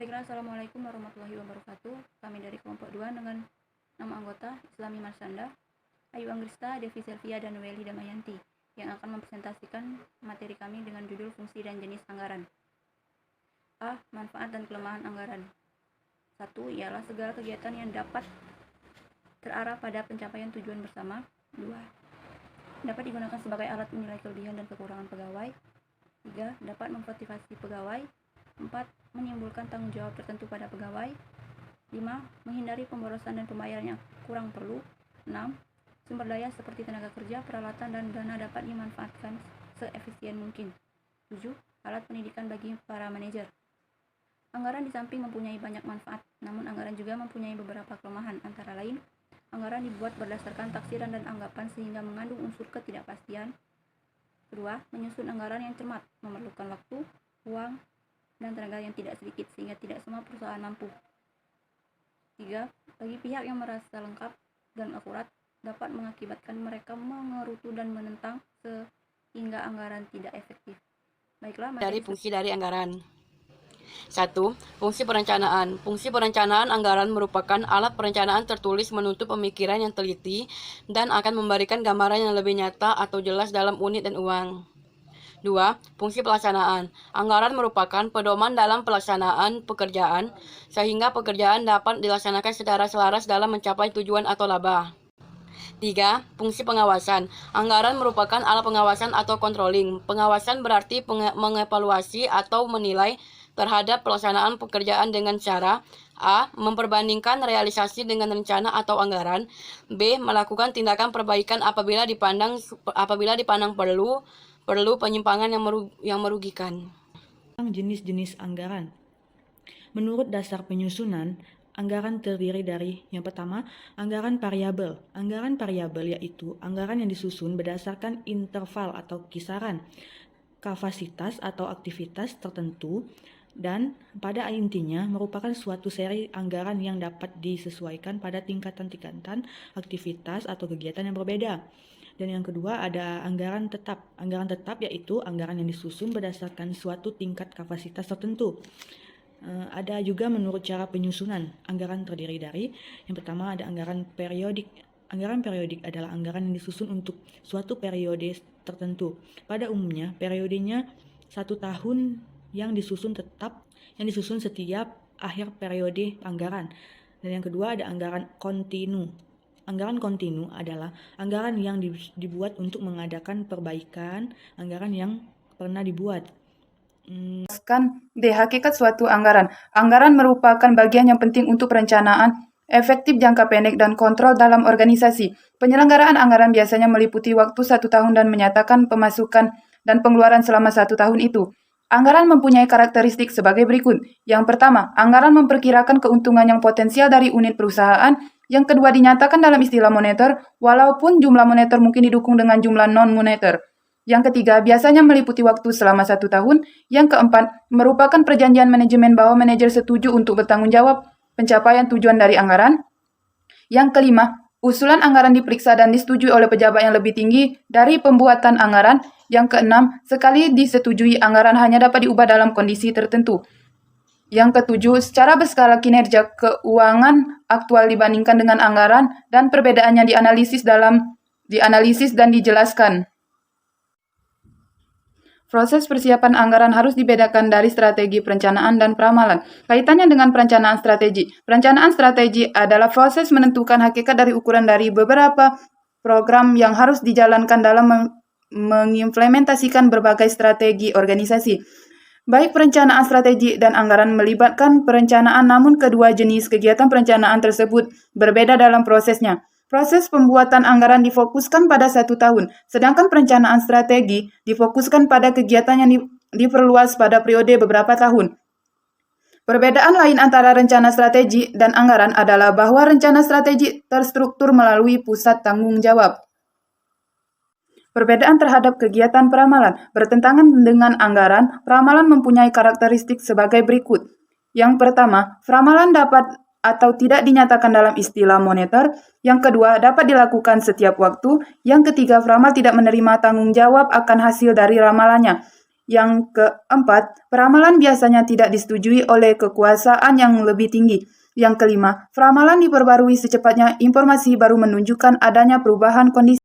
Baiklah, Assalamualaikum warahmatullahi wabarakatuh. Kami dari kelompok 2 dengan nama anggota Islami Marsanda, Ayu Anggrista, Devi Selvia, dan Welly Damayanti yang akan mempresentasikan materi kami dengan judul fungsi dan jenis anggaran. A. Manfaat dan kelemahan anggaran. 1. Ialah segala kegiatan yang dapat terarah pada pencapaian tujuan bersama. 2. Dapat digunakan sebagai alat menilai kelebihan dan kekurangan pegawai. 3. Dapat memotivasi pegawai. 4. Menimbulkan tanggung jawab tertentu pada pegawai. 5. Menghindari pemborosan dan pembayaran yang kurang perlu. 6. Sumber daya seperti tenaga kerja, peralatan, dan dana dapat dimanfaatkan seefisien mungkin. 7. Alat pendidikan bagi para manajer. Anggaran di samping mempunyai banyak manfaat, namun anggaran juga mempunyai beberapa kelemahan, antara lain, anggaran dibuat berdasarkan taksiran dan anggapan sehingga mengandung unsur ketidakpastian. Kedua, menyusun anggaran yang cermat memerlukan waktu, uang, dan tenaga yang tidak sedikit sehingga tidak semua perusahaan mampu. 3. Bagi pihak yang merasa lengkap dan akurat, dapat mengakibatkan mereka mengerutu dan menentang sehingga anggaran tidak efektif. Baiklah, Dari fungsi dari anggaran. 1. Fungsi perencanaan. Fungsi perencanaan anggaran merupakan alat perencanaan tertulis menuntut pemikiran yang teliti dan akan memberikan gambaran yang lebih nyata atau jelas dalam unit dan uang. 2. Fungsi pelaksanaan. Anggaran merupakan pedoman dalam pelaksanaan pekerjaan, sehingga pekerjaan dapat dilaksanakan secara selaras dalam mencapai tujuan atau laba. 3. Fungsi pengawasan. Anggaran merupakan alat pengawasan atau controlling. Pengawasan berarti mengevaluasi atau menilai terhadap pelaksanaan pekerjaan dengan cara A. Memperbandingkan realisasi dengan rencana atau anggaran. B. Melakukan tindakan perbaikan apabila dipandang perlu penyimpangan yang merugikan. Jenis-jenis anggaran. Menurut dasar penyusunan, anggaran terdiri dari yang pertama, anggaran variabel. Anggaran variabel yaitu anggaran yang disusun berdasarkan interval atau kisaran kapasitas atau aktivitas tertentu dan pada intinya merupakan suatu seri anggaran yang dapat disesuaikan pada tingkatan-tingkatan aktivitas atau kegiatan yang berbeda. Dan yang kedua ada anggaran tetap. Anggaran tetap yaitu anggaran yang disusun berdasarkan suatu tingkat kapasitas tertentu. Ada juga menurut cara penyusunan. Anggaran terdiri dari yang pertama ada anggaran periodik. Anggaran periodik adalah anggaran yang disusun untuk suatu periode tertentu. Pada umumnya periodenya 1 tahun yang disusun setiap akhir periode anggaran. Dan yang kedua ada anggaran kontinu. Anggaran kontinu adalah anggaran yang dibuat untuk mengadakan perbaikan anggaran yang pernah dibuat. Hakikat suatu anggaran. Anggaran merupakan bagian yang penting untuk perencanaan efektif jangka pendek dan kontrol dalam organisasi. Penyelenggaraan anggaran biasanya meliputi waktu 1 tahun dan menyatakan pemasukan dan pengeluaran selama 1 tahun itu. Anggaran mempunyai karakteristik sebagai berikut. Yang pertama, anggaran memperkirakan keuntungan yang potensial dari unit perusahaan. Yang kedua, dinyatakan dalam istilah moneter, walaupun jumlah moneter mungkin didukung dengan jumlah non-moneter. Yang ketiga, biasanya meliputi waktu selama 1 tahun. Yang keempat, merupakan perjanjian manajemen bahwa manajer setuju untuk bertanggung jawab pencapaian tujuan dari anggaran. Yang kelima, usulan anggaran diperiksa dan disetujui oleh pejabat yang lebih tinggi dari pembuatan anggaran. Yang keenam, sekali disetujui anggaran hanya dapat diubah dalam kondisi tertentu. Yang ketujuh, secara berskala kinerja keuangan aktual dibandingkan dengan anggaran dan perbedaannya dianalisis dan dijelaskan. Proses persiapan anggaran harus dibedakan dari strategi perencanaan dan peramalan. Kaitannya dengan perencanaan strategi. Perencanaan strategi adalah proses menentukan hakikat dari ukuran dari beberapa program yang harus dijalankan dalam mengimplementasikan berbagai strategi organisasi. Baik perencanaan strategi dan anggaran melibatkan perencanaan, namun kedua jenis kegiatan perencanaan tersebut berbeda dalam prosesnya. Proses pembuatan anggaran difokuskan pada 1 tahun, sedangkan perencanaan strategi difokuskan pada kegiatan yang diperluas pada periode beberapa tahun. Perbedaan lain antara rencana strategi dan anggaran adalah bahwa rencana strategi terstruktur melalui pusat tanggung jawab. Perbedaan terhadap kegiatan peramalan. Bertentangan dengan anggaran, peramalan mempunyai karakteristik sebagai berikut. Yang pertama, peramalan dapat atau tidak dinyatakan dalam istilah moneter. Yang kedua, dapat dilakukan setiap waktu. Yang ketiga, peramal tidak menerima tanggung jawab akan hasil dari ramalannya. Yang keempat, peramalan biasanya tidak disetujui oleh kekuasaan yang lebih tinggi. Yang kelima, peramalan diperbarui secepatnya informasi baru menunjukkan adanya perubahan kondisi